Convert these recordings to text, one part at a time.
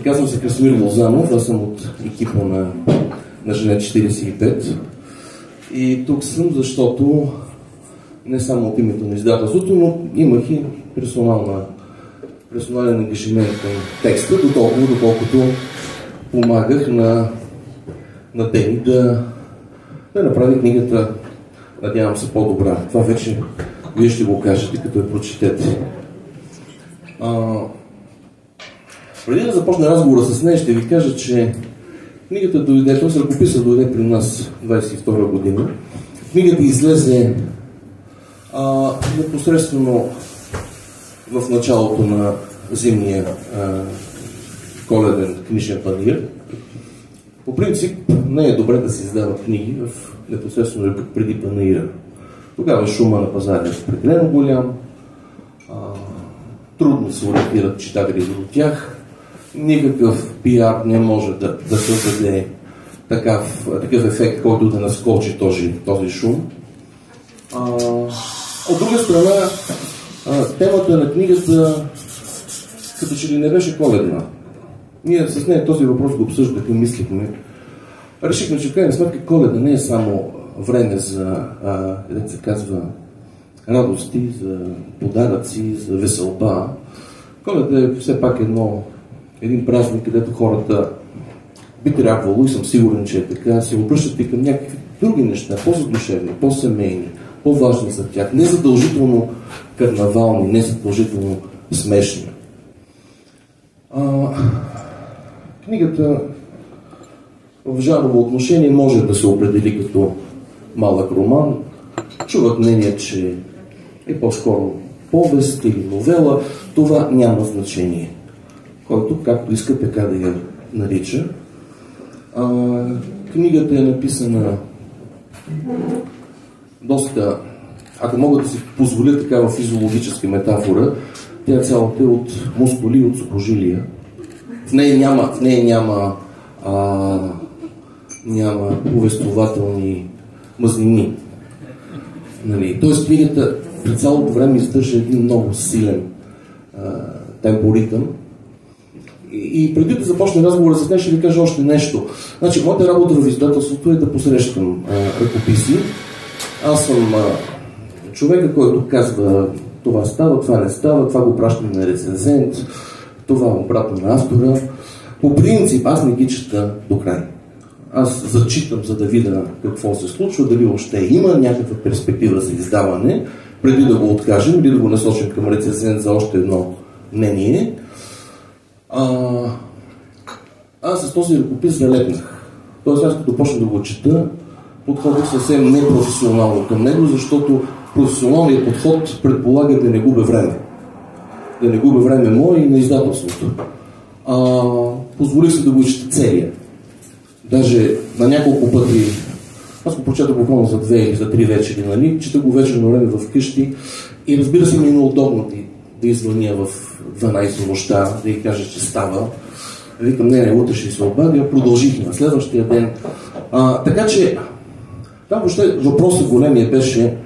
Казвам се Красимир Лозанов, аз съм от екипа на Жене 45. И тук съм, защото не само от името на издателството, но имах и персонален ангажимент към текста, доколкото помагах на Дени да направи книгата, надявам се, по-добра. Това вече вие ще го кажете, като я прочетете. Преди да започне разговора с нея, ще ви кажа, че книгата дойде, т.е. ръкописът дойде при нас 22 година. Книгата излезе непосредствено в началото на зимния коледен книжен панаир. По принцип, не е добре да се издават книги непосредствено преди панаира. Тогава шума на пазара е определено голям, трудно се ориентират читатели до тях, никакъв пиар не може да създаде такъв ефект, който да наскочи този шум. От друга страна, темата на книгата като че ли не беше коледна. Ние с нея този въпрос го обсъждахме, мислихме. Решихме, че в крайна сметка Коледа не е само време за, да се казва, радости, за подаръци, за веселба. Коледа е все пак един празник, където хората би трябвало, и съм сигурен, че е така, се обръщат и към някакви други неща, по-задушевни, по-семейни, по-важни за тях, не задължително карнавални, не задължително смешни. Книгата в жанрово отношение може да се определи като малък роман. Чуват мнение, че е по-скоро повест или новела. Това няма значение. Който както иска, така да я нарича. Книгата е написана доста, ако мога да си позволя такава физиологическа метафора, тя цялата е от мускули и от сухожилия. В нея няма повествователни мазнини. Нали? Тоест книгата през цялото време издържа един много силен темпоритъм. И преди да започне разговора с нея, ще ви кажа още нещо. Значи, моята работа в издателството е да посрещам ръкописи. Аз съм човека, който казва това става, това не става, това го пращам на рецензент, това обратно на автора. По принцип, аз не ги чета до край. Аз зачитам, за да видя какво се случва, дали още има някаква перспектива за издаване, преди да го откажем или да го насочим към рецензент за още едно мнение. Аз с този ръкопис залепнах. Тоест, аз като почна да го чета, подходих съвсем непрофесионално към него, защото професионалният подход предполага да не губя време. Да не губя време мое и на издателството. Позволих се да го чета целия. Даже на няколко пъти, аз го прочетох буквално за 2 или за 3 вечери, нали? Чета го вечерно време в къщи и разбира се ми е неудобно да извъня в 12 нощта, да й кажа, че става. Викам, не, утре ще се обадя, продължихме на следващия ден. Така че, там въобще въпросът големия беше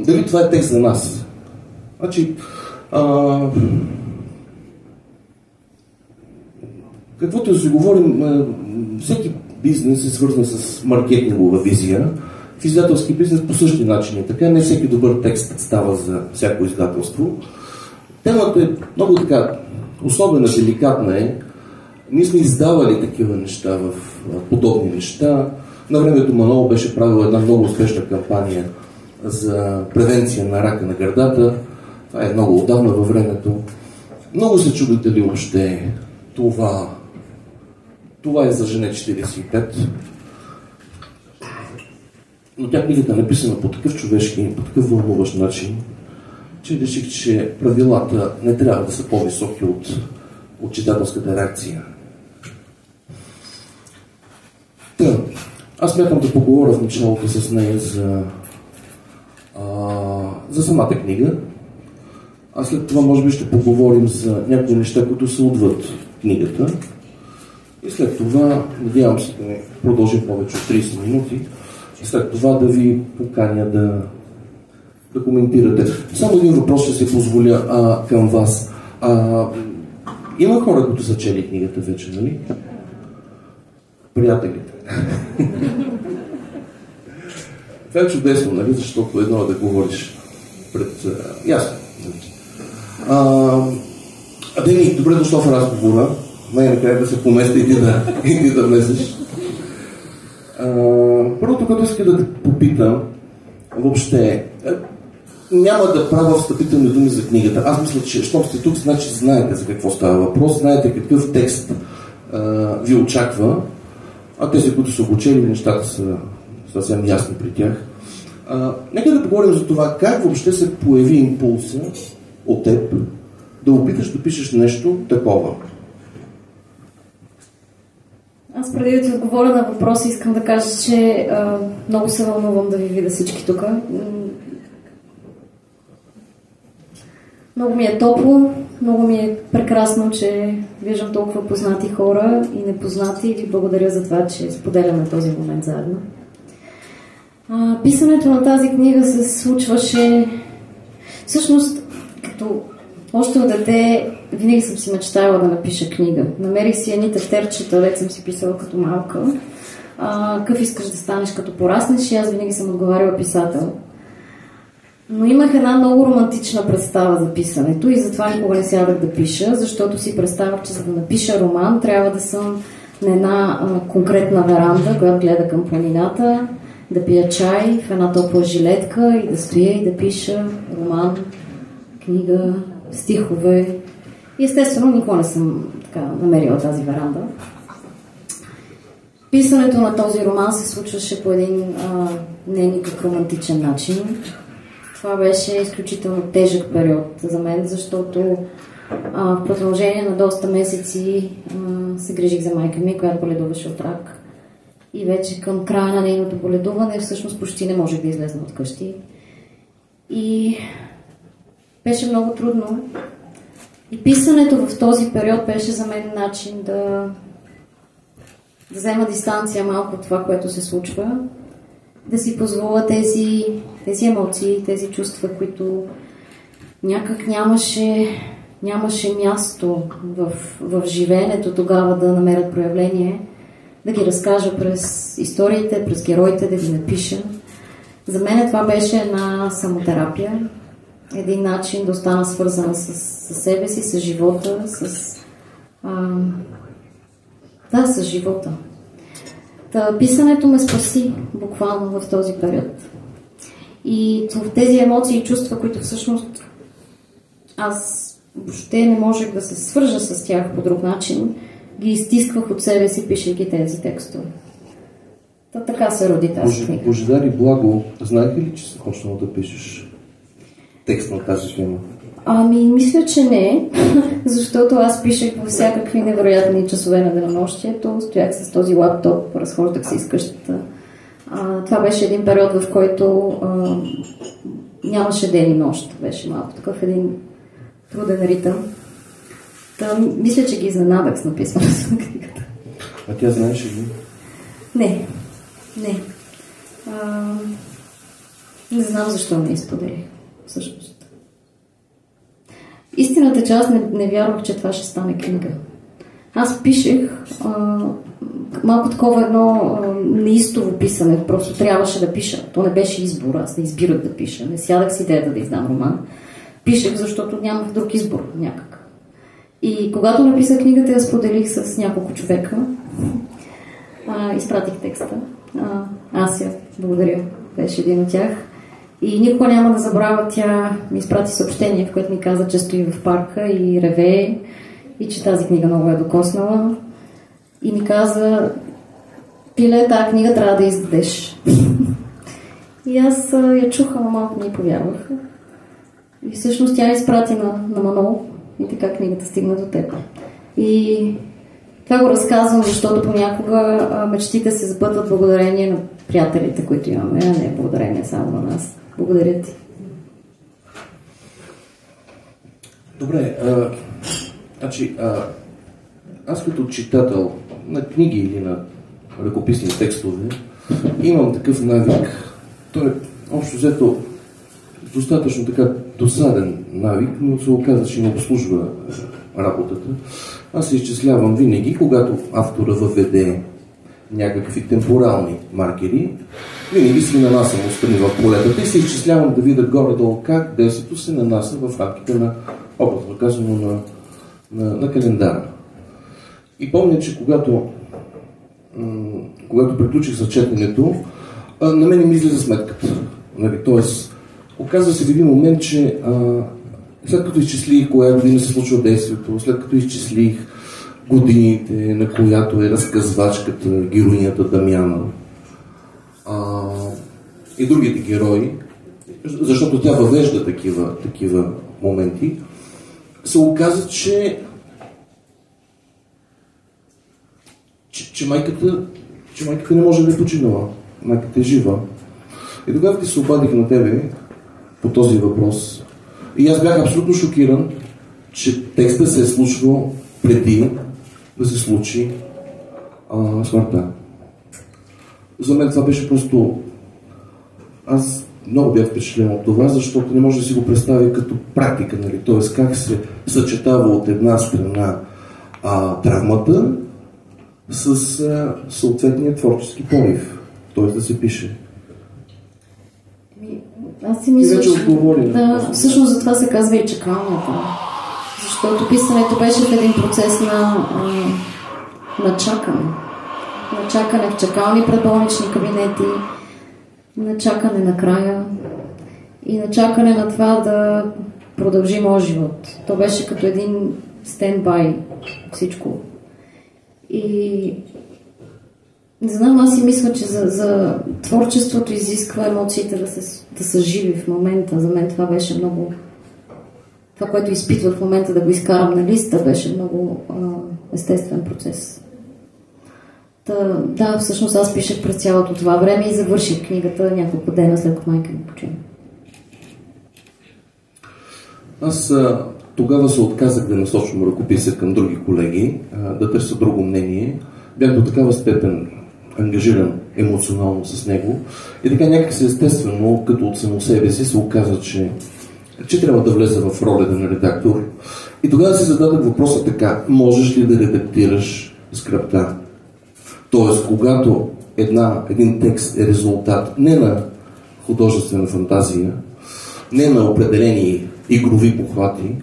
дали това е текст за нас. Значи, каквото да си говорим, всеки бизнес е свързан с маркетингова визия. В издателски бизнес по същия начин е така. Не всеки добър текст става за всяко издателство. Темата е много така особена, деликатна е. Ние сме издавали такива неща в подобни неща. На времето Манол беше правил една много успешна кампания за превенция на рака на гърдата. Това е много отдавна във времето. Много се чудите ли въобще това е за Жене 45. Но тя книгата е написана по такъв човешки, по такъв вълнуващ начин, че реших, че правилата не трябва да са по-високи от читателската реакция. Аз смятам да поговоря в началото с нея за самата книга. А след това може би ще поговорим за някои неща, които са отвъд книгата. И след това, надявам се да не продължим повече от 30 минути, и след това да ви поканя да коментирате. Само един въпрос ще се позволя към вас. Има хора, които са чели книгата вече, нали? Приятелите. Това е чудесно, нали? Защото едно е да говориш пред... Ясно. Дени, добре дошла в разговора. Най-накрая да се поместя и ти да влезеш. Първото, което искам да те попитам, въобще, няма да правя встъпителни думи за книгата. Аз мисля, че щом сте тук, значи знаете за какво става въпрос, знаете какъв текст ви очаква, а тези, които са обучени, нещата са съвсем ясни при тях. Нека да поговорим за това, как въобще се появи импулса от теб да опиташ да пишеш нещо такова. Аз преди да ти отговоря на въпроса, искам да кажа, че много се вълнувам да ви видя всички тук. Много ми е топло, много ми е прекрасно, че виждам толкова познати хора и непознати и ви благодаря за това, че споделяме този момент заедно. Писането на тази книга се случваше... Всъщност, като още от дете, винаги съм си мечтала да напиша книга. Намерих си едни тефтерчета, дето съм си писала като малка. Какъв искаш да станеш като пораснеш и аз винаги съм отговаряла писател. Но имах една много романтична представа за писането и затова никога не сядах да пиша, защото си представях, че за да напиша роман трябва да съм на една конкретна веранда, която гледа към планината, да пия чай в една топла жилетка и да стоя и да пиша роман, книга, стихове. И естествено никога не съм намерила тази веранда. Писането на този роман се случваше по един не никак романтичен начин. Това беше изключително тежък период за мен, защото в продължение на доста месеци се грижих за майка ми, която боледуваше от рак. И вече към края на нейното боледуване всъщност почти не можех да излезна от къщи. И беше много трудно. И писането в този период беше за мен начин да взема дистанция малко от това, което се случва, да си позволя тези емоции, тези чувства, които някак нямаше място в живеенето тогава да намерят проявление, да ги разкажа през историите, през героите, да ги напиша. За мен това беше една самотерапия, един начин да остана свързана с себе си, с живота, с живота. Писането ме спаси буквално в този период. И в тези емоции и чувства, които всъщност аз въобще не можех да се свържа с тях по друг начин, ги изтисквах от себе си, пишейки тези текстове. Така се роди тази книга. Божидар и Благо, знаете ли, че си почнала да пишеш текст на тази тема? Мисля, че не, защото аз пишех във всякакви невероятни часове на денонощието, стоях с този лаптоп, разхождах се из къщата. Това беше един период, в който нямаше ден и нощ, беше малко такъв един труден ритъм. Мисля, че ги изненадах с написването на книгата. А тя знаеш ли? Не. Не знам защо не изподелих, всъщност. Истината е, че аз не вярвах, че това ще стане книга. Аз пишех малко такова едно неистово писане, просто трябваше да пиша. То не беше избор, аз не избирах да пиша. Не сядах с идеята да издам роман. Пишех, защото нямах друг избор някак. И когато написах книгата, я споделих с няколко човека. Изпратих текста. Ася, благодаря, беше един от тях. И никога няма да забравя, тя ми изпрати съобщение, в което ми каза, че стои в парка и ревее и че тази книга много е докоснала. И ми каза, Пиле, тази книга трябва да издадеш. И аз я чуха, но малко не повярвах. И всъщност тя изпрати на Манол и така книгата стигна до теб. И това го разказвам, защото понякога мечтите се сбъдват благодарение на приятелите, които имаме, а не благодарение само на нас. Благодаря ти. Добре, аз като читател на книги или на ръкописни текстове имам такъв навик. Той е общо взето достатъчно така досаден навик, но се оказа, че не обслужва работата, аз се изчислявам винаги, когато автора въведе някакви темпорални маркери, винаги си нанасям отстрани в полетата и се изчислявам да видя горе-долу как действието се нанася в рамките на, образно казано, на календара. И помня, че когато приключих за четенето, на мен ми излезе сметката. Нали? Тоест, оказва се в един момент, че след като изчислих коя година се случва действието, след като изчислих годините, на която е разказвачката, героинята Дамяна и другите герои, защото тя въвежда такива моменти, се оказа, че майката не може да е починала. Майката е жива. И тогава ти се обадих на тебе по този въпрос. И аз бях абсолютно шокиран, че текстът се е случвал преди да се случи смъртта. За мен това беше просто... Аз много бях впечатлен от това, защото не може да си го представя като практика, нали? Т.е. как се съчетава от една страна травмата с съответния творчески порив. Т.е. да се пише. Аз си мисля, че всъщност за това се казва и чакалнята. Защото писането беше в един процес на чакане. На чакане в чакални предболнични кабинети, на чакане на края и на чакане на това да продължи моят живот. То беше като един стендбай всичко. И не знам, аз си мисля, че за творчеството изисква емоциите да са живи в момента. За мен това беше много... Това, което изпитвах в момента да го изкарам на листа, беше много естествен процес. Да, всъщност аз пишех през цялото това време и завърших книгата няколко дена след като майка ми почина. Аз тогава се отказах да насочвам ръкописа към други колеги, да търся друго мнение. Бях до такава степен ангажиран емоционално с него. И така някак се естествено, като от само себе си, се оказа, че трябва да влезе в ролята на редактор. И тогава си зададах въпроса така: можеш ли да редактираш скръпта? Тоест, когато един текст е резултат не на художествена фантазия, не на определени игрови похвати,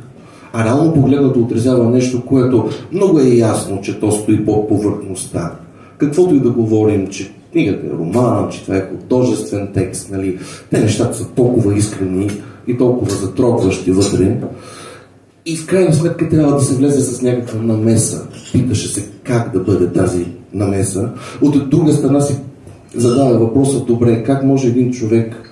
а реално погледнато отразява нещо, което много е ясно, че то стои под повърхността. Каквото и да говорим, че книгата е роман, че това е художествен текст, нали? Те нещата са толкова искрени и толкова затрогващи вътре. И в крайна сметка трябва да се влезе с някаква намеса. Питаше се как да бъде тази намеса. От друга страна си задава въпроса: добре, как може един човек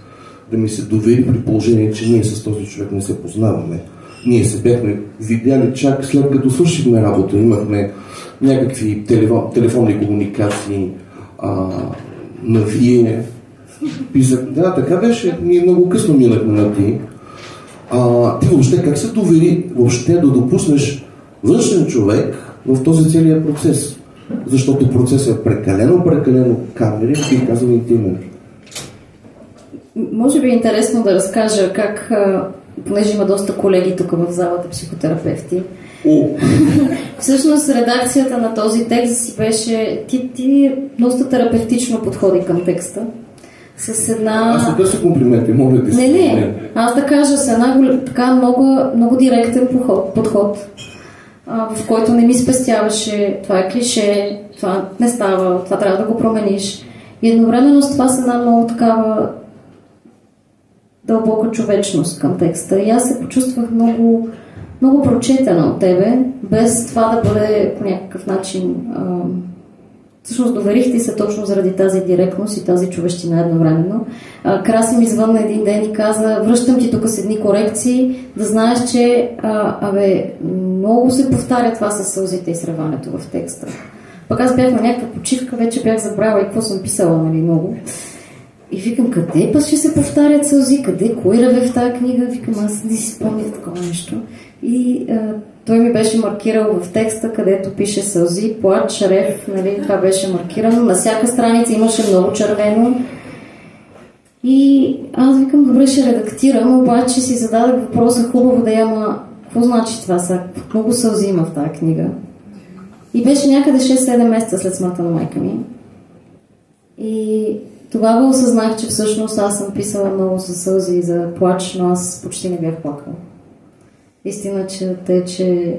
да ми се довери при положение, че ние с този човек не се познаваме? Ние се бяхме видяли чак след като свършихме работа. Имахме някакви телефонни комуникации на вие. Писах, да, така беше. Ние много късно минахме на ти. Ти въобще как се довери въобще да допуснеш външен човек в този целият процес? Защото процесът е прекалено камерен, бих казал интимен. Може би е интересно да разкажа как, понеже има доста колеги тук в залата психотерапевти. Всъщност редакцията на този текст си беше... Ти доста терапевтично подходи към текста. С една... Аз не търся комплименти, моля да си. Не. Аз да кажа с една така много директен подход, в който не ми спестяваше: това е клише, това не става, това трябва да го промениш. И едновременно с това с една много такава дълбока човечност към текста. И аз се почувствах много, много прочетена от тебе, без това да бъде по някакъв начин... Всъщност доверихте се точно заради тази директност и тази човещина едновременно. Краси ми звънна един ден и каза: връщам ти тук с едни корекции, да знаеш, че много се повтаря това със сълзите и среването в текста. Пък аз бях на някаква почивка, вече бях забрала и какво съм писала, нали, много. И викам: къде пък ще се повтарят сълзи? Къде? Кой реве в тази книга? Викам: аз не си спомнях такова нещо. И той ми беше маркирал в текста, където пише сълзи, плач, рев, нали, това беше маркирано. На всяка страница имаше много червено. И аз викам: добре, ще редактирам, обаче си зададах въпроса: хубаво да има какво значи това са? Много сълзи има в тази книга. И беше някъде 6-7 месеца след смъртта на майка ми. И тогава осъзнах, че всъщност аз съм писала много за сълзи и за плач, но аз почти не бях плакала. Истина, че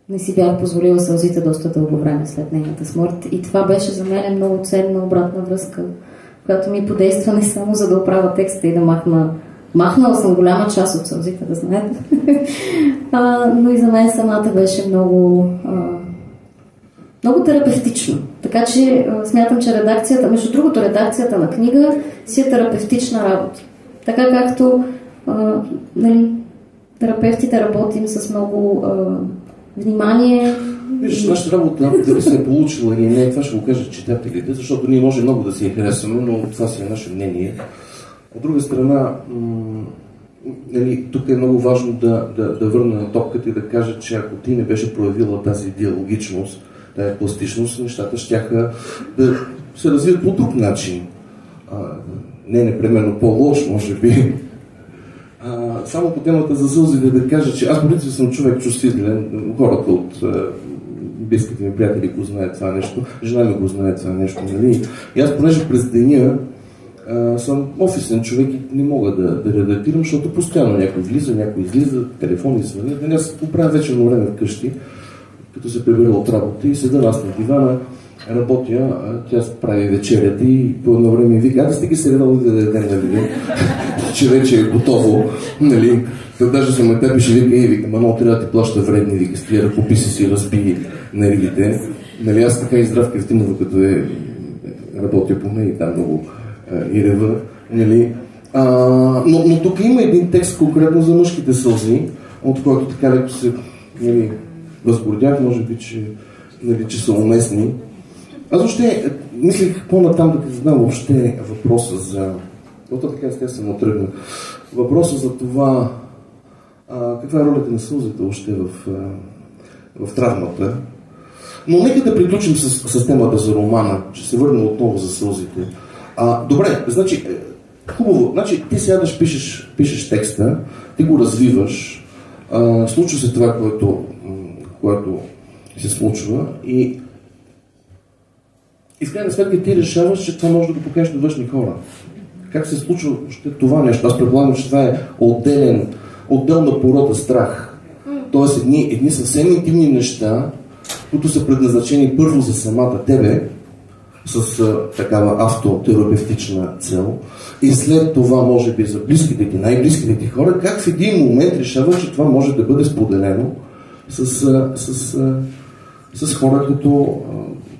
не си бях позволила сълзите доста дълго време след нейната смърт. И това беше за мен много ценна обратна връзка, която ми подейства не само за да оправя текста и да махнала съм голяма част от сълзите, да знаете. Но и за мен самата беше много терапевтично. Така че смятам, че редакцията, между другото, редакцията на книга си е терапевтична работа. Така както терапевтите работим с много внимание. Виж, нашата работа дали се е получила или не, това ще го кажат читателите, защото ние може много да си я харесваме, но това си е наше мнение. От друга страна, тук е много важно да върна на топката и да кажа, че ако ти не беше проявила тази диалогичност, тази пластичност, нещата щяха да се развият по друг начин. Не непременно по-лош, може би. Само по темата за сълзите да кажа, че аз по принцип съм човек чувствителен. Хората от близките ми приятели го знаят това нещо, жена ми го знае това нещо, нали? И аз понеже през деня съм офисен човек и не мога да редактирам, защото постоянно някой влиза, някой излиза, телефони звънят. Аз оправя вечерно време вкъщи, като се прибера от работа и седа аз на дивана, работя, тя прави вечерята и по едно време вика, да сте ги средал да дадем, нали, че вече е готово, нали, даже съм етап и ще вика, много трябва да ти плаща вредни, вика, с тия ръкописи си разби нервите, нали, аз така и Здравка Евтимова, като работя по нея и там много и рева, нали. Но тук има един текст конкретно за мъжките сълзи, от който така леко се, нали, възгордях, може би, че са уместни. Аз въобще мислих по-натам да задам въобще въпроса за... Ота така естествено тръгна. Въпроса за това каква е ролята на сълзите въобще в травмата. Но нека да приключим с темата за романа, че се върнем отново за сълзите. Добре, значи, хубаво. Значи, ти сядаш, пишеш текста, ти го развиваш, случва се това, което се случва и в крайна сметка ти решаваш, че това може да го покажеш на външни хора. Как се случва още това нещо? Аз предполагам, че това е отделна порода страх. Тоест едни съвсем интимни неща, които са предназначени първо за самата тебе, с такава автотерапевтична цел, и след това, може би, за близките ти, най-близките ти хора, как в един момент решава, че това може да бъде споделено с хора като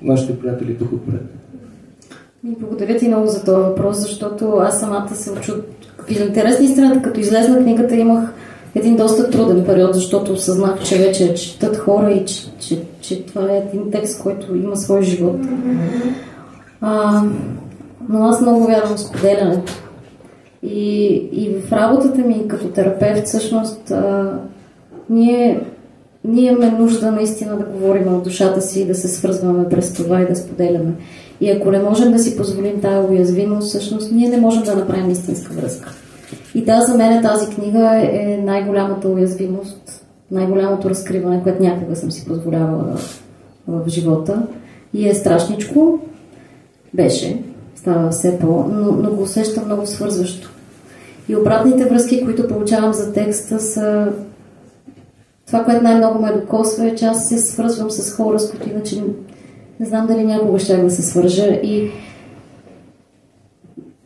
нашите приятели тук отпред. Благодаря ти много за този въпрос, защото аз самата се учу. Интересна истината, като излезна книгата, имах един доста труден период, защото осъзнах, че вече четат хора и че това е един текст, който има свой живот. Но аз много вярвам в споделянето. И в работата ми като терапевт, всъщност, ние имаме нужда наистина да говорим от душата си и да се свързваме през това и да споделяме. И ако не можем да си позволим тази уязвимост, всъщност ние не можем да направим истинска връзка. И да, за мен тази книга е най-голямата уязвимост, най-голямото разкриване, което някога съм си позволявала в живота. И е страшничко. Беше. Става все но го усещам много свързващо. И обратните връзки, които получавам за текста, са това, което най-много ме докосва, е, че аз се свързвам с хора, с които иначе не знам дали някога ще да се свържа. И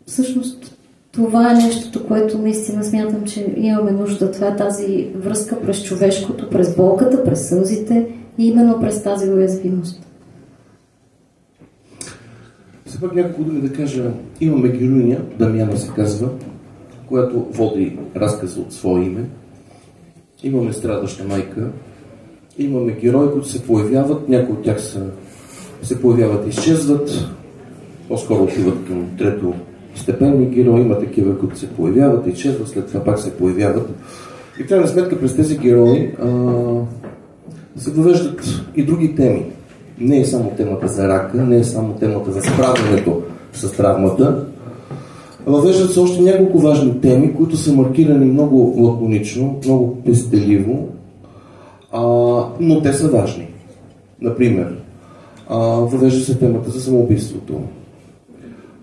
всъщност това е нещото, което наистина смятам, че имаме нужда. Това е тази връзка през човешкото, през болката, през сълзите и именно през тази уязвимост. Все пак няколко думи да кажа. Имаме героиня, Дамяна се казва, която води разказа от свое име. Имаме страдаща майка. Имаме герои, които се появяват. Някои от тях се появяват и изчезват. По-скоро отиват към трето степенни герои. Има такива, които се появяват и изчезват, след това пак се появяват. И в крайна сметка през тези герои се въвеждат и други теми. Не е само темата за рака, не е само темата за справянето с травмата, Въвеждат се още няколко важни теми, които са маркирани много лаконично, много пестеливо, но те са важни. Например, въвежда се темата за самоубийството.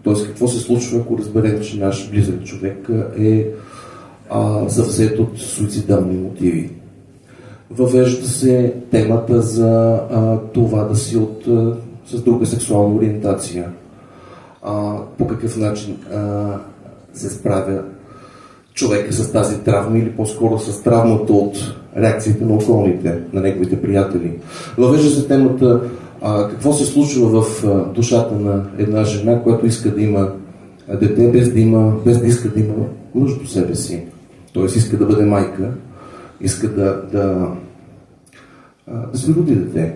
Тоест, какво се случва, ако разберем, че наш близък човек е завзет от суицидални мотиви. Въвежда се темата за това да си с друга сексуална ориентация. По какъв начин се справя човека с тази травма или по-скоро с травмата от реакциите на околните, на неговите приятели. Въвежда се темата какво се случва в душата на една жена, която иска да има дете, без да иска да има мъж до себе си. Тоест иска да бъде майка, иска да си роди дете.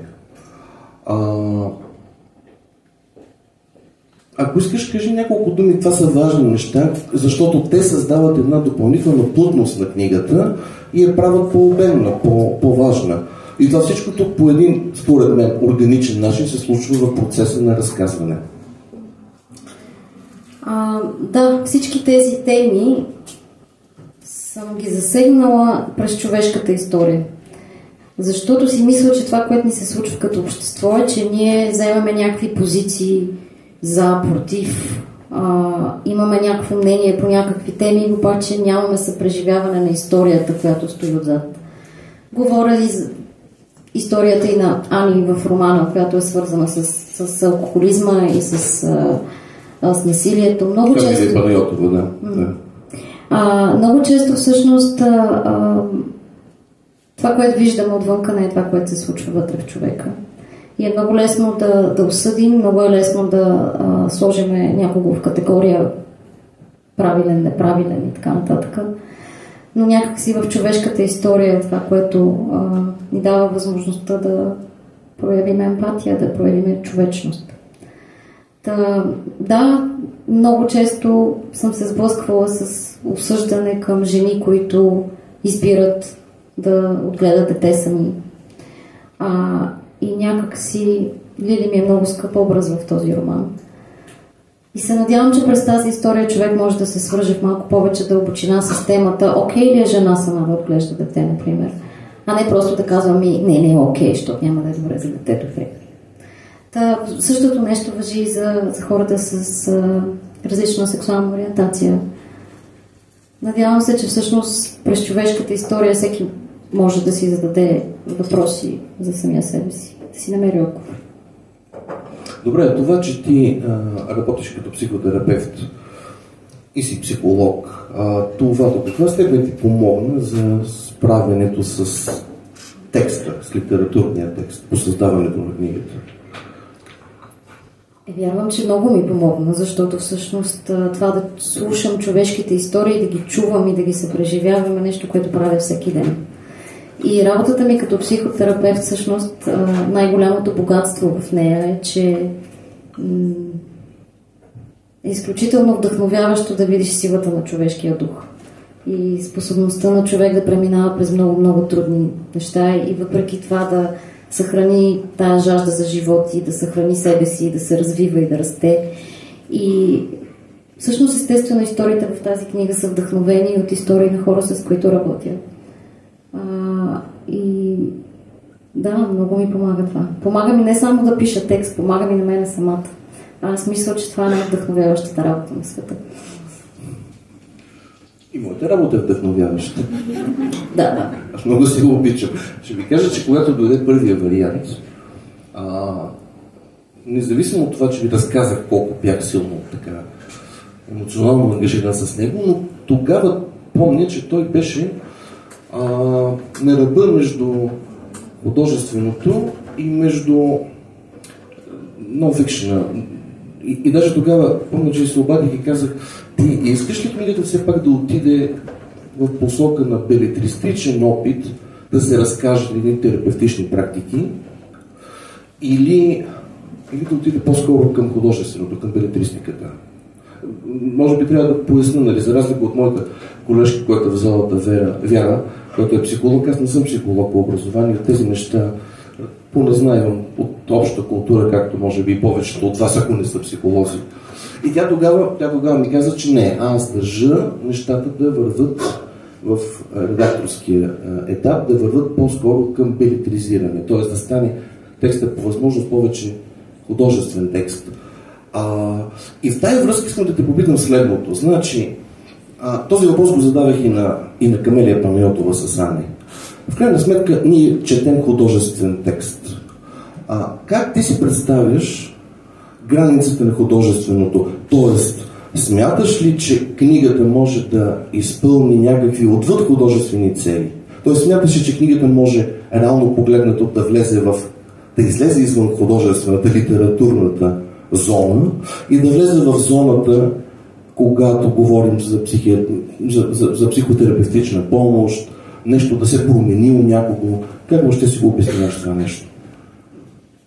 Ако искаш, кажи няколко думи, това са важни неща, защото те създават една допълнителна плътност на книгата и я правят по-обемна, по-важна. И това всичко тук по един, според мен, органичен начин се случва в процеса на разказване. Да, всички тези теми съм ги засегнала през човешката история. Защото си мисля, че това, което ни се случва като общество е, че ние заемаме някакви позиции за, против, имаме някакво мнение по някакви теми, обаче нямаме съпреживяване на историята, която стои отзад. Говоря и за историята и на Ани в романа, която е свързана с алкохолизма и с насилието. Много често... много често всъщност това, което виждаме отвънка, не е това, което се случва вътре в човека. И е много лесно да осъдим, много е лесно да сложим някого в категория правилен, неправилен и така нататък. Но някакси в човешката история е това, което ни дава възможността да проявим емпатия, да проявим човечност. Да, много често съм се сблъсквала с осъждане към жени, които избират да отгледат дете сами. И някакси Лили ми е много скъп образ в този роман. И се надявам, че през тази история човек може да се свърже в малко повече дълбочина с темата окей ли е жена сама да отглежда дете, например. А не просто да казвам не е окей, защото няма да е добре за детето. Същото нещо важи и за хората с различна сексуална ориентация. Надявам се, че всъщност през човешката история всеки може да си зададе въпроси за самия себе си, да си намери отговор. Добре, това, че ти работиш като психотерапевт и си психолог, това до каква степен ти помогна за справянето с текста, с литературния текст, по създаването на книгата? Вярвам, че много ми помогна, защото всъщност това да слушам човешките истории, да ги чувам и да ги съпреживявам е нещо, което правя всеки ден. И работата ми като психотерапевт, всъщност най-голямото богатство в нея е, че е изключително вдъхновяващо да видиш силата на човешкия дух и способността на човек да преминава през много трудни неща и въпреки това да съхрани тая жажда за живот и да съхрани себе си, да се развива и да расте. И всъщност, естествено, историите в тази книга са вдъхновени от истории на хора, с които работя. И да, много ми помага това. Помага ми не само да пиша текст, помага ми на мене самата. Аз мисля, че това е най-вдъхновяващата работа на света. И моята работа е вдъхновяваща. Да. Аз много си го обичам. Ще ви кажа, че когато дойде първия вариант, независимо от това, че ви разказах колко бях силно така емоционално ангажиран с него, но тогава помня, че той беше на ръба между художественото и между нон-фикшена. И даже тогава помня, че се обадих и казах: ти искаш ли книгата все пак да отиде в посока на белетристичен опит, да се разкажат едни терапевтични практики, или да отиде по-скоро към художественото, към белетристиката? Може би трябва да поясня, нали, за разлика от моята колежка, която е в залата Вяра, която е психолог, аз не съм психолог по образование, тези неща поназнайвам от обща култура, както може би повечето от вас, ако не са психолози. И тя тогава ми каза, че не, аз държа нещата да върват в редакторския етап, да върват по-скоро към белетризиране, т.е. да стане текстът по възможност повече художествен текст. И в тази връзка искам да те попитам следното. Значи, този въпрос го задавах и на Камелия Панайотова с Ане. В крайна сметка, ние четем художествен текст. Как ти си представяш границата на художественото? Тоест, смяташ ли, че книгата може да изпълни някакви отвъд художествени цели? Тоест, смяташ ли, че книгата може реално погледнато да излезе извън художествената, литературната зона и да влезе в зоната, когато говорим за психотерапевтична помощ, нещо да се промени у някого? Как въобще си го обясняваш това нещо?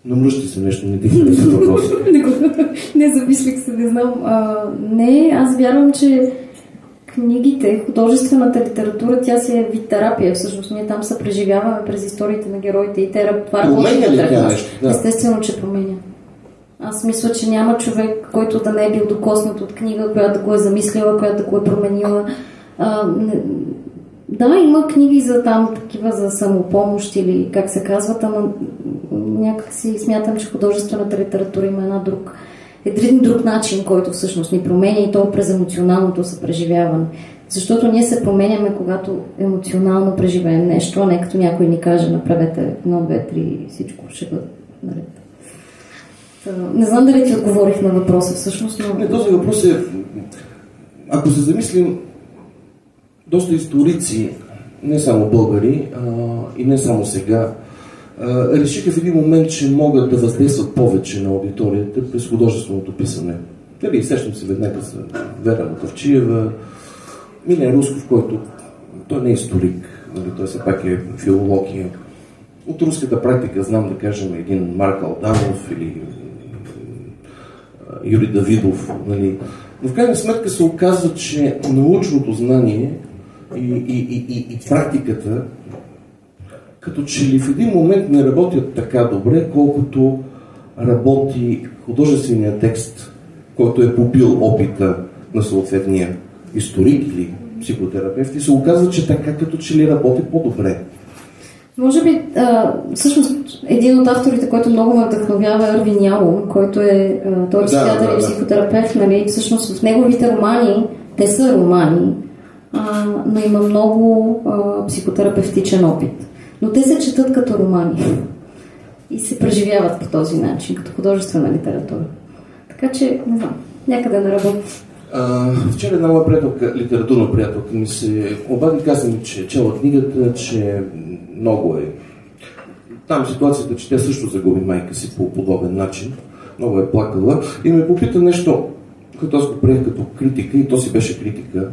Намръщи се нещо, не ти хареса въпрос. Не, замислих се, не знам. Не, аз вярвам, че книгите, художествената литература, тя си е вид терапия. Всъщност ние там се преживяваме през историите на героите и това променя ли тя нещо? Да. Естествено, че променя. Аз мисля, че няма човек, който да не е бил докоснат от книга, която да го е замислила, която да го е променила. Да, има книги за там такива за самопомощ или как се казват, ама някак си смятам, че художествената литература има един друг начин, който всъщност ни променя и то през емоционалното съпреживяване. Защото ние се променяме, когато емоционално преживеем нещо, а не като някой ни каже, направете 1, 2, 3, всичко ще бъде наред. Не знам дали ти отговорих на въпроса всъщност, но... Не, този въпрос е... Ако се замислим, доста историци, не само българи, и не само сега, решиха в един момент, че могат да въздействат повече на аудиторията през художественото писане. Нали, сещам се веднага за Вера Мутавчиева, Милен Русков, който той не е историк, нали, той все пак е филолог. От руската практика знам да кажем един Марк Алданов или Юрий Давидов. Нали. Но в крайна сметка се оказва, че научното знание и практиката като че ли в един момент не работят така добре, колкото работи художествения текст, който е попил опита на съответния историк или психотерапевт и се оказва, че така като че ли работи по-добре. Може би, всъщност, един от авторите, който много ме вдъхновява е Ервин Ялом, който е той психиатър и психотерапевт, нали? Всъщност в неговите романи, те са романи, но има много психотерапевтичен опит. Но те се четат като романи и се преживяват по този начин, като художествена литература. Така че, не знам, някъде не работи. Вчера една моя приятелка, литературна приятелка ми се обади, каза ми, че чела книгата, че много е. Там ситуацията, че тя също загуби майка си по подобен начин. Много е плакала. И ме попита нещо, което аз го приех като критика, и то си беше критика.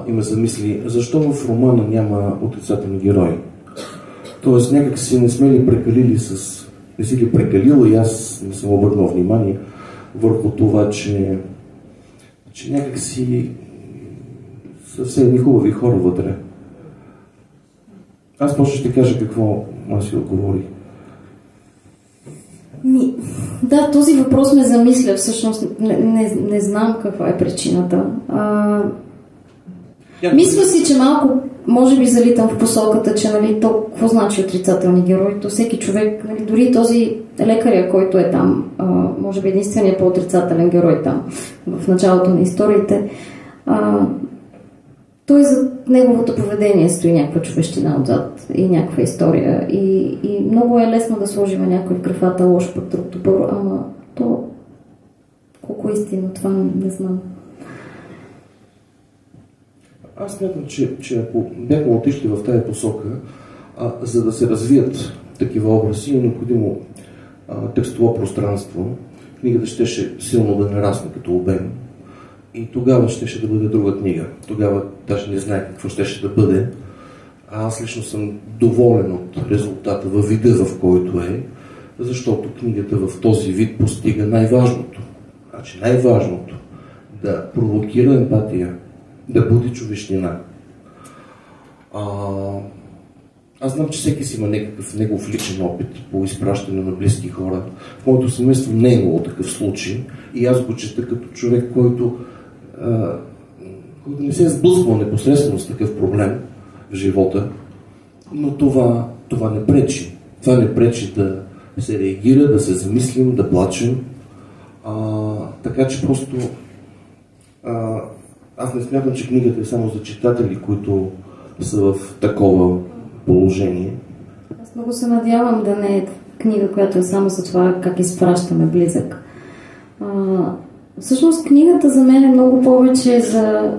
И ме замисли, защо в романа няма отрицателни герои? Тоест някак си не сме ли прекалили не си ли прекалила, и аз не съм обърнал внимание върху това, че някак си са все едни хубави хора вътре. Аз може ще кажа какво аз си отговори. Да, този въпрос ме замисля, всъщност не знам каква е причината. Мисля си, че малко може би залитам в посоката, че нали, то какво значи отрицателни герои? То всеки човек, нали, дори този лекаря, който е там, може би единственият по-отрицателен герой там, в началото на историите, той за неговото поведение стои някаква човещина отзад и някаква история. И много е лесно да сложим някой в графата лош, пък друг добър, ама то колко истина, това не знам. Аз смятам, че ако бяхме отишли в тази посока, за да се развият такива образи, е необходимо текстово пространство. Книгата щеше силно да нарасне като обем и тогава щеше да бъде друга книга. Тогава даже не знае какво щеше да бъде. Аз лично съм доволен от резултата във вида, в който е, защото книгата в този вид постига най-важното. Значи най-важното да провокира емпатия, да буди човещина. Аз знам, че всеки си има някакъв негов личен опит по изпращане на близки хора. В моето семейство не е имало такъв случай и аз го чета като човек, който не се е сблъсквал непосредствено с такъв проблем в живота, но това не пречи. Това не пречи да се реагира, да се замислим, да плачем. Така че просто аз не смятам, че книгата е само за читатели, които са в такова положение. Аз много се надявам да не е книга, която е само за това как изпращаме близък. Всъщност книгата за мен е много повече за...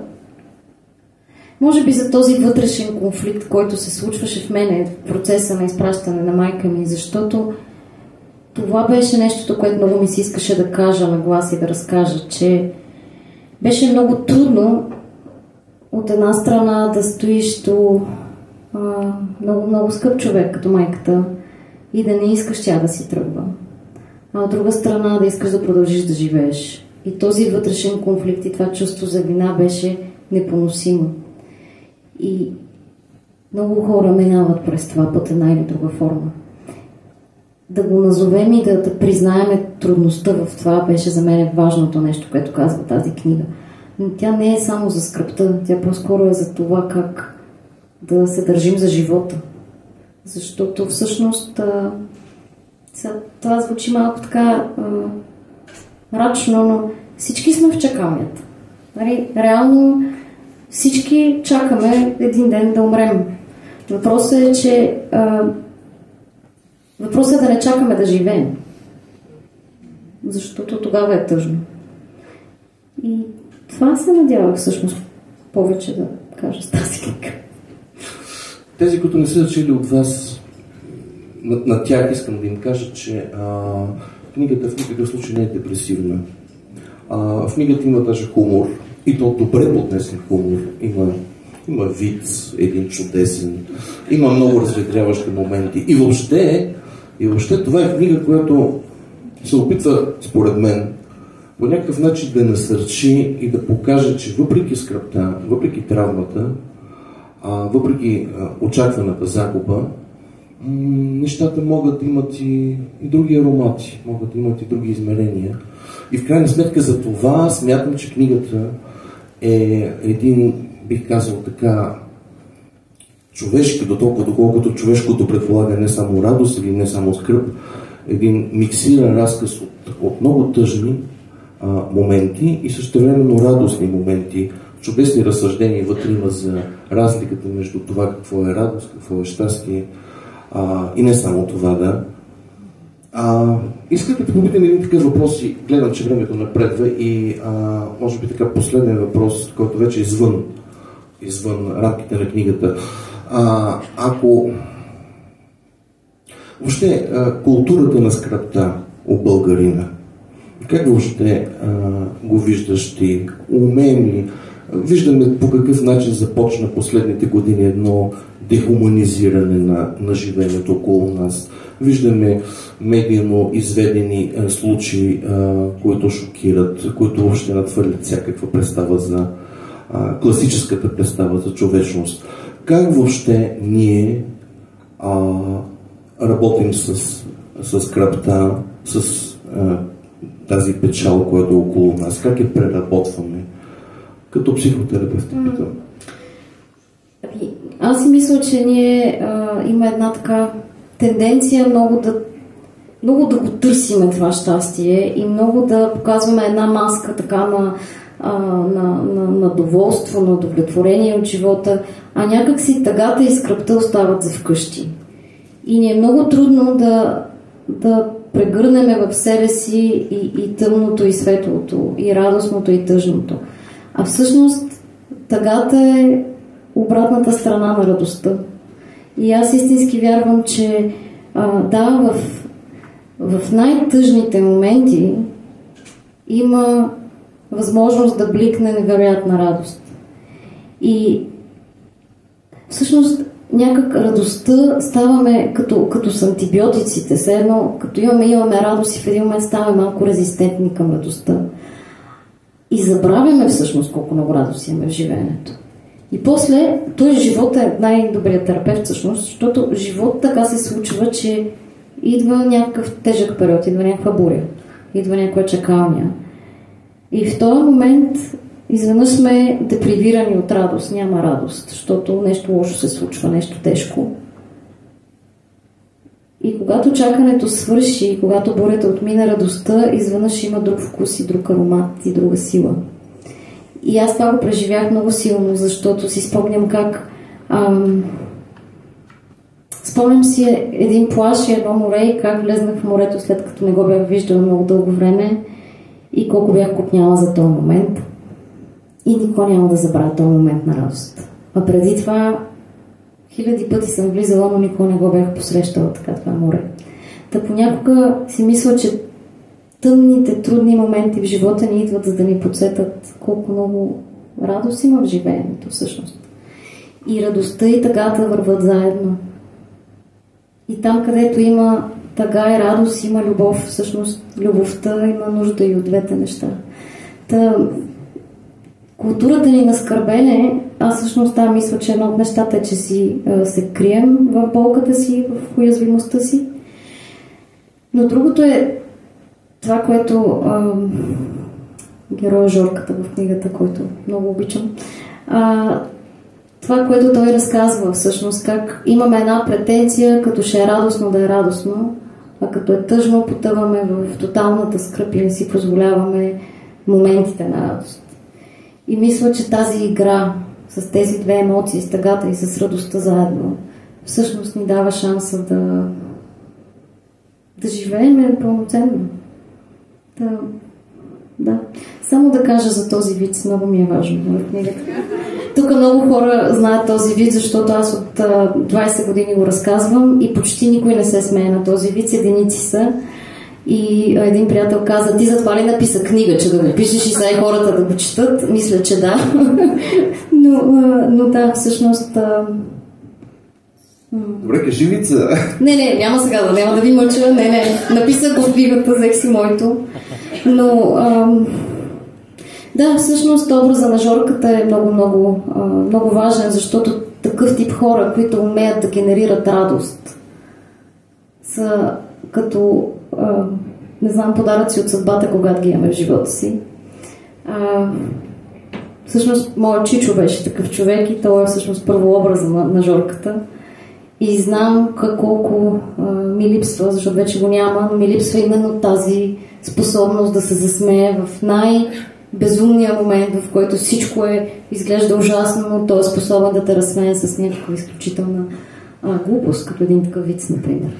Може би за този вътрешен конфликт, който се случваше в мене в процеса на изпращане на майка ми, защото това беше нещото, което много ми се искаше да кажа на глас и да разкажа, че беше много трудно от една страна да стоиш до много скъп човек, като майката, и да не искаш тя да си тръгва. А от друга страна да искаш да продължиш да живееш. И този вътрешен конфликт и това чувство за вина беше непоносимо. И много хора минават през това под една или друга форма. Да го назовем и да признаем трудността в това беше за мен важното нещо, което казва тази книга. Но тя не е само за скръбта, тя по-скоро е за това как да се държим за живота. Защото всъщност това звучи малко така мрачно, но всички сме в чакалнята. Реално всички чакаме един ден да умрем. Въпросът е, че въпросът е да не чакаме да живеем. Защото тогава е тъжно. И това се надявах всъщност повече да кажа с тази книга. Тези, които не са чели от вас, на тях искам да им кажа, че книгата в никакъв случай не е депресивна. В книгата има даже хумор, и то добре поднесен хумор. Има виц, един чудесен, има много разветряващи моменти. И въобще това е книга, която се опитва, според мен, по някакъв начин да насърчи и да покаже, че въпреки скръбта, въпреки травмата, въпреки очакваната загуба, нещата могат да имат и други аромати, могат да имат и други измерения. И в крайна сметка за това смятам, че книгата е един, бих казал така, човешки, доколкото човешкото предполага не само радост или не само скръб, един миксиран разказ от много тъжни моменти и същевременно радостни моменти, чудесни разсъждения вътре има за разликата между това какво е радост, какво е щастие и не само това, да. Исках да те попитам един такъв въпрос и гледам, че времето напредва и може би така последен въпрос, който вече е извън рамките на книгата. Ако въобще културата на скръбта у българина, как въобще го виждаш ти? Умеем ли? Виждаме по какъв начин започна последните години едно дехуманизиране на живеенето около нас. Виждаме медийно изведени случаи, които шокират, които въобще надхвърлят всякаква представа за класическата представа за човечност. Как въобще ние работим с скръбта, с тази печал, която е около нас? Как я преработваме? Като психотерапевт питам. Аз си мисля, че ние има една така тенденция много да го търсиме това щастие и много да показваме една маска така на доволство, на удовлетворение от живота, а някак си тъгата и скръбта остават за вкъщи. И ни е много трудно да прегърнеме в себе си и тъмното, и светлото, и радостното, и тъжното. А всъщност тъгата е обратната страна на радостта. И аз истински вярвам, че в най-тъжните моменти има възможност да бликне невероятна радост. И всъщност някак радостта ставаме като с антибиотиците. Все едно, като имаме радост и в един момент ставаме малко резистентни към радостта. И забравяме всъщност колко много радост имаме в живеенето. И после, той живот е най-добрият терапевт всъщност, защото живот така се случва, че идва някакъв тежък период, идва някаква буря, идва някаква чакалня. И в този момент изведнъж сме депривирани от радост, няма радост, защото нещо лошо се случва, нещо тежко. И когато чакането свърши, когато бурята отмина радостта, изведнъж има друг вкус и друг аромат и друга сила. И аз това го преживях много силно, защото си спомням как... Спомням си един плаж и едно море и как влезнах в морето след като не го бях виждала много дълго време и колко бях копняла за този момент. И никога няма да забравя този момент на радост. А преди това 1000 пъти съм влизала, но никога не го бях посрещала така това море. Та понякога си мисля, че тъмните, трудни моменти в живота ни идват, за да ни подсетат колко много радост има в живеенето всъщност. И радостта и тъгата върват заедно. И там, където има тъга и радост, има любов. Всъщност любовта има нужда и от двете неща. Та, културата ни на скърбене, аз всъщност там мисля, че едно от нещата е, че се крием в болката си, в уязвимостта си. Но другото е това, което героя Жорката в книгата, който много обичам, това, което той разказва всъщност, как имаме една претенция, като ще е радостно да е радостно, а като е тъжно, потъваме в тоталната скръп и не си позволяваме моментите на радост. И мисля, че тази игра с тези две емоции, с тъгата и с радостта заедно, всъщност ни дава шанса да живеем пълноценно. Да. Само да кажа за този вид, много ми е важно в книгата. Тук много хора знаят този вид, защото аз от 20 години го разказвам и почти никой не се смее на този вид, единици са. И един приятел каза: ти затова ли написа книга, че да го пишеш и сега хората да го четат? Мисля, че да. но да, всъщност... Добре, кажи вица. Не, няма да ви мъча. Не. Написах го в книгата, взех си моето. Но... Да, всъщност образа на Жорката е много важен, защото такъв тип хора, които умеят да генерират радост, са като, не знам, подаръци от съдбата, когато ги имаме в живота си. Всъщност, моят чичо беше такъв човек и той е всъщност първообраза на Жорката. И знам колко ми липсва, защото вече го няма, но ми липсва именно тази способност да се засмее в безумния момент, в който всичко изглежда ужасно, но той е способен да те разсмее с някаква изключителна глупост, като един такъв виц, например.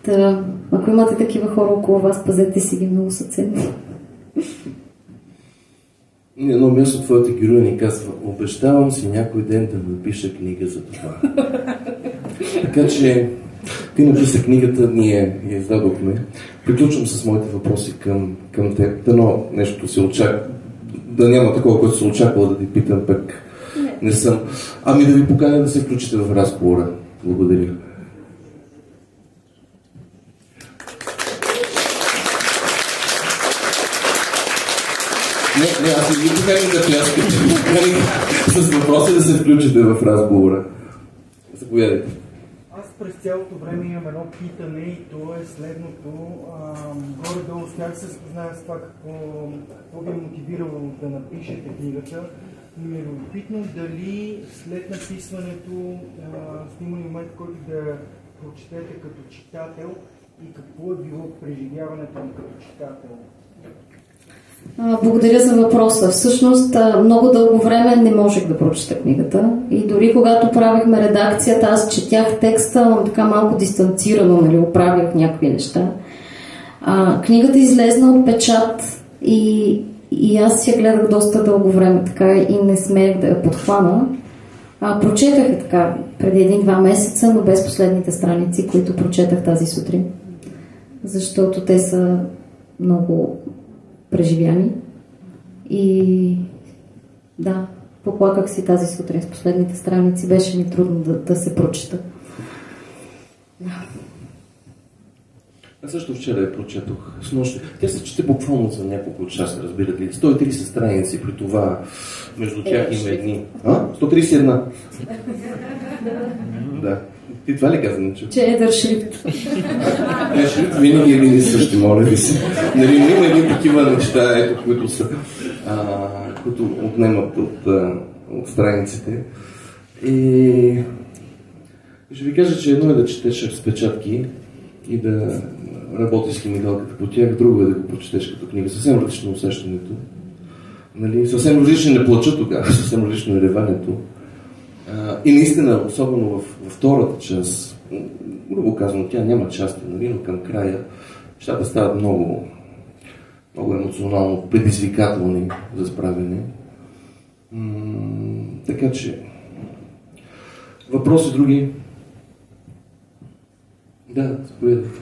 Та, ако имате такива хора около вас, пазете си ги, много са ценни. Едно място твоята героя ни казва: обещавам си някой ден да напиша книга за това. Така че ти написа книгата, ние я издадохме. Приключвам с моите въпроси към теб. Дано нещо се очаква. Да няма такова, което се очаква да ти питам, пък не съм. Ами да ви поканя да се включите в разговора. Благодаря. Не, аз не ви поканям да пляскате. С въпроса да се включите в разговора. Заповядайте. Аз през цялото време имам едно питане и то е следното. Горе-долу успях се спозная с това какво ви е мотивирало да напишете книгата. Но ми е любопитно дали след написването сте имали момент, който да прочетете като читател и какво е било преживяването като читател. Благодаря за въпроса. Всъщност, много дълго време не можех да прочета книгата. И дори когато правихме редакцията, аз четях текста, но така малко дистанцирано, оправях някакви неща. Книгата излезна от печат и аз я гледах доста дълго време така и не смеех да я подхвана. Прочетах я така преди 1-2 месеца, но без последните страници, които прочетах тази сутрин. Защото те са много преживяни. И да, поплаках си тази сутрин с последните страници. Беше ми трудно да се прочета. Аз също вчера я прочетох с нощи. Тя се чете буквално за няколко часа, разбирате ли. 130 страници, при това между тях има едни. 131. Да. Ти това ли каза, Ничо? Че едър шрифт. Шрифт винаги един и същи, моля ви се. Нали, има едни такива неща, ето, които отнемат от страниците. И ще ви кажа, че едно е да четеш разпечатки и да работиш с химикалката по тях, друго е да го прочетеш като книга. Съвсем различно усещането. Нали? Съвсем различно не плача тогава, съвсем различно е реването. И наистина, особено във втората част, грубо казано, тя няма части, нали? Но към края нещата стават много, много емоционално предизвикателни за справяне. Така че въпроси други? Да, заповядайте.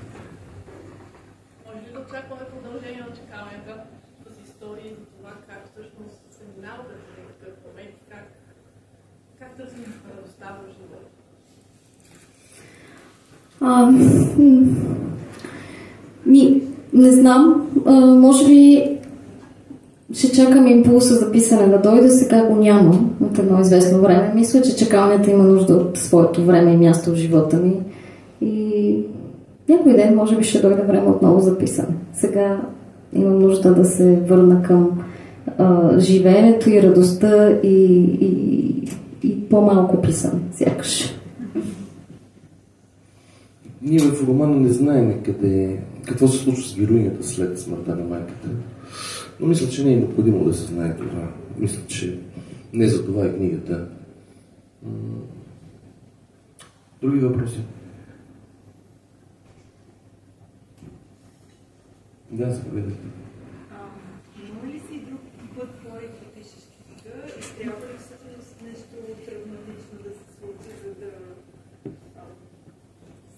Може ли да очакваме продължение на чаканията с истории за това как всъщност се минава през такъв момент, как търсим радостта в живота? Не знам. Може би ще чакам импулса за писане да дойде, сега го няма от едно известно време. Мисля, че чакалнята има нужда от своето време и място в живота ми. И някой ден може би ще дойде време отново за писане. Сега имам нужда да се върна към живеенето и радостта и по-малко писане, сякаш. Ние в романа не знаем какво се случва с героинята след смъртта на майката. Но мисля, че не е необходимо да се знае това. Мисля, че не за това е книгата. Други въпроси? Да, заповядайте. Има ли си друг път, който пишеш книга и трябва ли всъщност нещо травматично да се случи, за да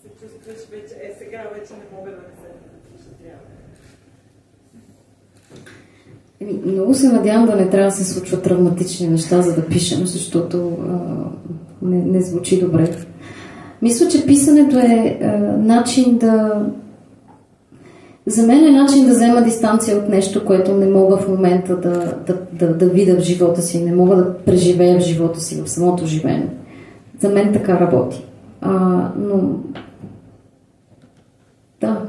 се чувстваш вече, сега вече не мога да не се напиша, трябва? Много се надявам да не трябва да се случват травматични неща, за да пишем, защото не звучи добре. Мисля, че писането е начин да... За мен е начин да взема дистанция от нещо, което не мога в момента да видя в живота си, не мога да преживея в живота си, в самото живеене. За мен така работи. Но... Да,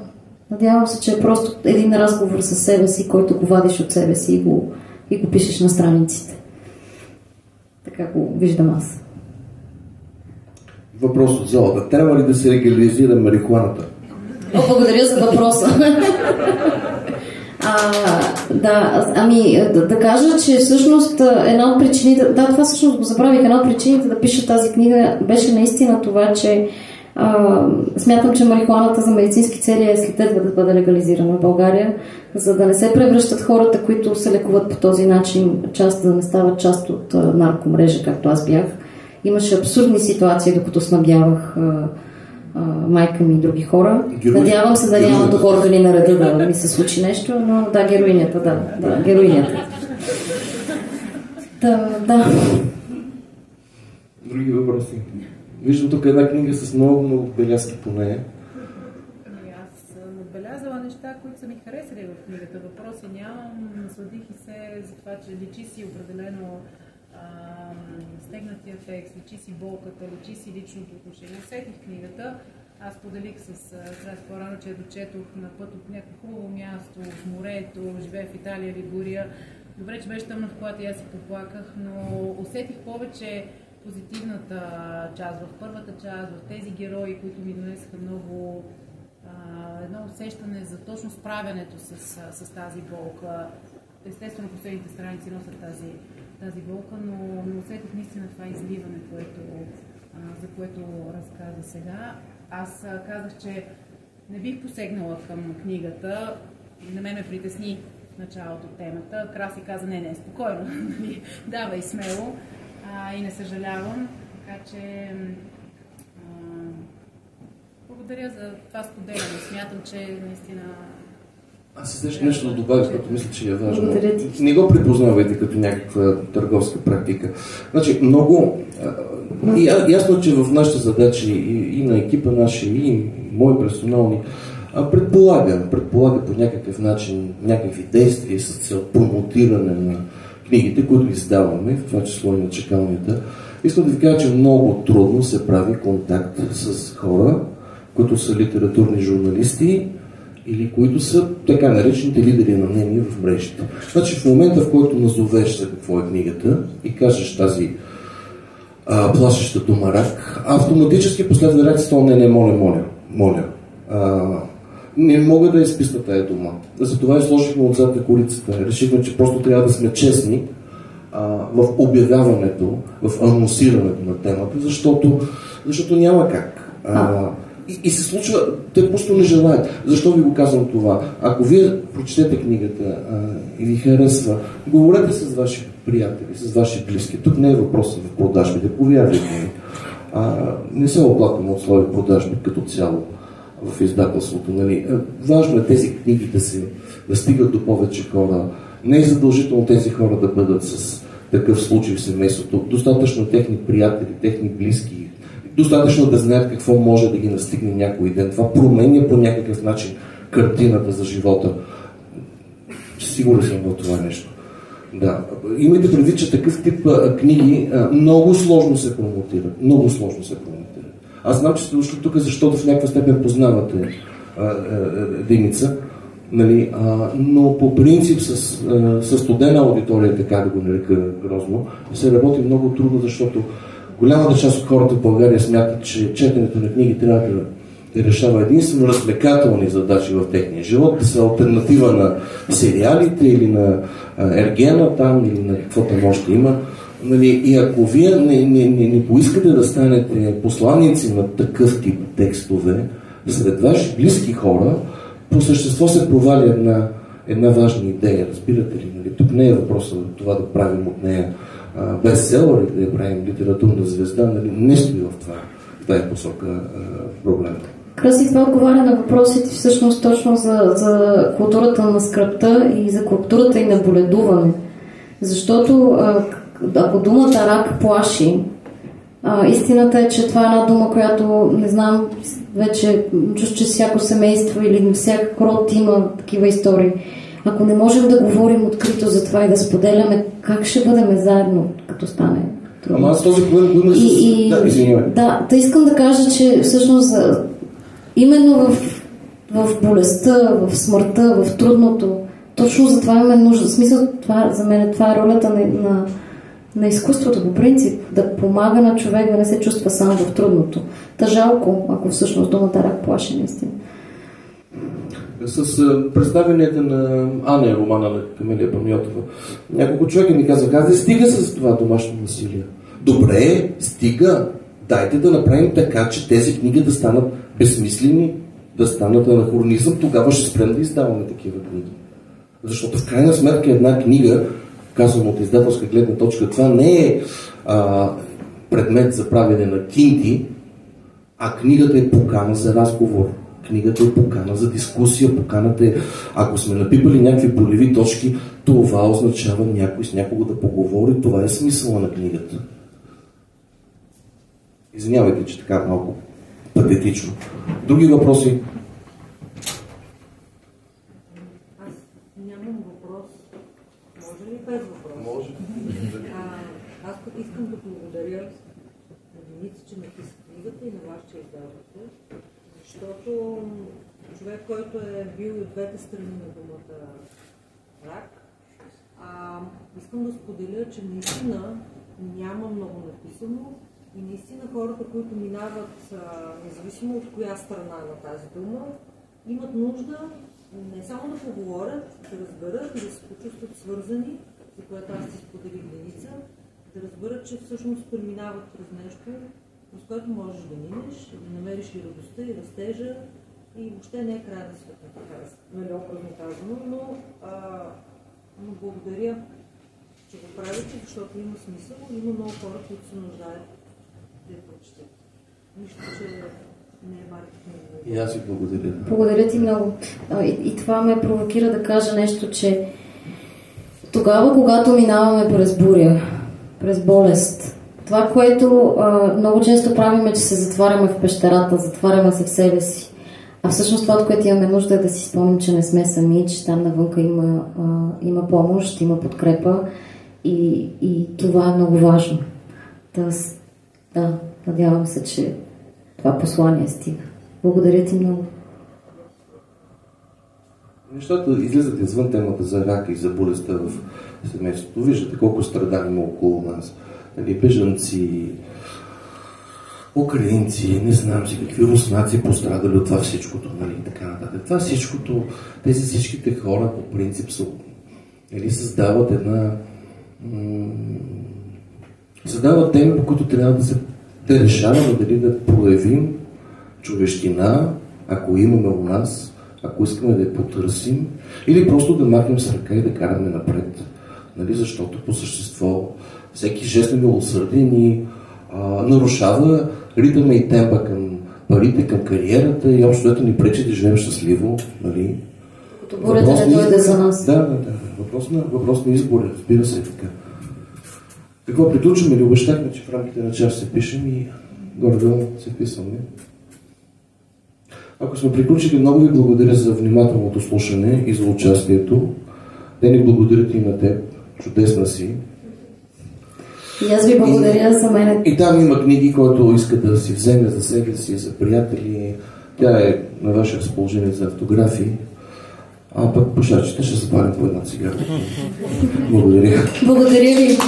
надявам се, че е просто един разговор със себе си, който го вадиш от себе си и го пишеш на страниците. Така го виждам аз. Въпрос от залата. Трябва ли да се легализира марихуаната? Благодаря за въпроса. Да кажа, че всъщност една от причините... Да, това всъщност го забравих. Една от причините да пиша тази книга беше наистина това, че смятам, че марихуаната за медицински цели е следва да бъде легализирана в България, за да не се превръщат хората, които се лекуват по този начин, да не стават част от наркомрежа, както аз бях. Имаше абсурдни ситуации, докато снабдявах майка ми и други хора. Надявам се да няма до органи на реда да ми се случи нещо, но да, героинята, героинята. Да. Други въпроси? Виждам тук една книга с много белязки по нея. Аз съм отбелязала неща, които са ми харесали в книгата. Въпроси нямам. Насладих и се за това, че личи си определено стегнатия текст, личи си болката, личи си личното отношение. Усетих книгата. Аз поделих с Крас по-рано, че я дочетох на път от някакво хубаво място, в морето, живея в Италия, Лигурия. Добре, че беше тъмна в колата и аз си поплаках, но усетих повече позитивната част в първата част, в тези герои, които ми донесаха много едно усещане за точно справянето с тази болка. Естествено, последните страници носят тази болка, но усетих наистина това изливане, за което разказа сега. Аз казах, че не бих посегнала към книгата. На мен ме притесни в началото темата. Краси каза, не, спокойно, давай смело. И не съжалявам, така че благодаря за това споделяне. Смятам, че наистина... Аз искам нещо да добавя, което мисля, че е важно. Не го припознавайте като някаква търговска практика. Значи, много... ясно, че в нашите задачи и на екипа наши, и мои персонални, предполага по някакъв начин някакви действия с цел промотиране на книгите, които издаваме, в това число и на чакалнята. Искам да ви кажа, че много трудно се прави контакт с хора, които са литературни журналисти или които са така наречените лидери на мнение в мрежите. Значи в момента, в който назовеш за какво е книгата и кажеш тази плашеща дума рак, автоматически последва реакцията: не, моля. Не мога да изписна тая дума. Затова и сложихме отзад на корицата. Решихме, че просто трябва да сме честни в обявяването, в анонсирането на темата, защото няма как. И се случва, те просто не желаят. Защо ви го казвам това? Ако вие прочетете книгата и ви харесва, говорете с ваши приятели, с ваши близки. Тук не е въпросът в продажбите, повярвайте ми. Не се оплаквам от слови продажби като цяло в издателството. Нали? Важно е тези книги да стигат до повече хора. Не е задължително тези хора да бъдат с такъв случай в семейството. Достатъчно техни приятели, техни близки. Достатъчно да знаят какво може да ги настигне някой ден. Това променя по някакъв начин картината за живота. Сигурен съм в това нещо. Да. Имайте предвид, че такъв тип книги много сложно се промотират. Аз знам, че сте дошли тук, защото в някаква степен познавате Деница, нали? Но по принцип с студена аудитория, така да го нарека грозно, се работи много трудно, защото голямата част от хората в България смятат, че четенето на книги трябва да решава единствено развлекателни задачи в техния живот, да са алтернатива на сериалите или на Ергена там, или на каквото още има. Нали, и ако вие не поискате да станете посланици на такъв тип текстове сред ваши близки хора, по същество се проваля една важна идея, разбирате ли? Нали? Тук не е въпросът това да правим от нея бестселър или да я правим литературна звезда, нали? Не стои в тази посока проблема. Краси, това отговаря на въпросите всъщност точно за културата на скръпта и за културата и на боледуване. Защото ако думата рак плаши, истината е, че това е една дума, която не знам, вече чуш, че всяко семейство или всяк род има такива истории. Ако не можем да говорим открито за това и да споделяме, как ще бъдем заедно, като стане трудно? Ама аз този проблем го има извинявай. Да, искам да кажа, че всъщност именно в болестта, в смъртта, в трудното, точно за това имаме нужда. В смисъл, за мен това е ролята на изкуството по принцип, да помага на човек да не се чувства сам в трудното. Та жалко, ако всъщност думата рак плаши наистина. С представянето на Ана, романа на Камелия Панайотова, няколко човека ми казаха: стига с това домашно насилие. Добре, стига. Дайте да направим така, че тези книги да станат безсмислени, да станат анахронизъм, тогава ще спрем да издаваме такива книги. Защото в крайна сметка една книга, казвам от издателска гледна точка, това не е предмет за правене на кинти, а книгата е покана за разговор. Книгата е покана за дискусия, поканата е, ако сме напипали някакви болеви точки, това означава някой с някого да поговори, това е смисъла на книгата. Извинявайте, че така малко патетично. Други въпроси? Аз нямам въпрос. Може ли без въпрос? Може. Аз пък искам да благодаря на Деница, че написа книгата и на вас, че издавате, защото човек, който е бил от двете страни на думата рак, искам да споделя, че наистина няма много написано и наистина хората, които минават, независимо от коя страна на тази дума, имат нужда не само да поговорят, да разберат и да се почувстват свързани, за което аз ти споделих Деница, да разберат, че всъщност преминават през нещо, с което можеш да минеш, да намериш и радостта, и растежа, и въобще не е края на света, така нали, образно казано, но благодаря, че го правите, защото има смисъл, има много хора, които се нуждаят да я прочетат. Нищо, че не е маркетинг. И аз ви благодаря. Благодаря ти много. И това ме провокира да кажа нещо, че тогава, когато минаваме през буря, през болест, това, което много често правим е, че се затваряме в пещерата, затваряме се в себе си. А всъщност това, от което имаме нужда, е да си спомним, че не сме сами, че там навънка има помощ, има подкрепа и това е много важно. Да, надявам се, че това послание стига. Благодаря ти много. Нещата излизат извън темата за рака и за болестта в семейството. Виждате колко страдания има около нас. Нали, бежанци, украинци, не знам си какви руснаци пострадали от това всичкото, нали, така нататък. Това всичкото, тези всичките хора по принцип са, нали, създават създават теми, по които трябва да решаваме дали да проявим човещина, ако имаме у нас, ако искаме да я потърсим, или просто да махнем с ръка и да караме напред. Нали, защото по същество всеки жест на милосърдие ни нарушава ритъма и темпа към парите, към кариерата и общо ето ни пречи да живеем щастливо. Нали. Бурята не дойде за нас. Да. Въпрос на избор, разбира се така. Какво приключваме или обещахме, че в рамките на час се пишем и горе-долу се вписваме. Ако сме приключили, много ви благодаря за внимателното слушане и за участието. Те ни благодарят и на теб. Чудесна си. И аз ви благодаря за мен. И там има книги, които иска да си вземе за себе си, за приятели. Тя е на ваше разположение за автографии. А пък пушачите ще запалим по една цигара. Благодаря. Благодаря ви.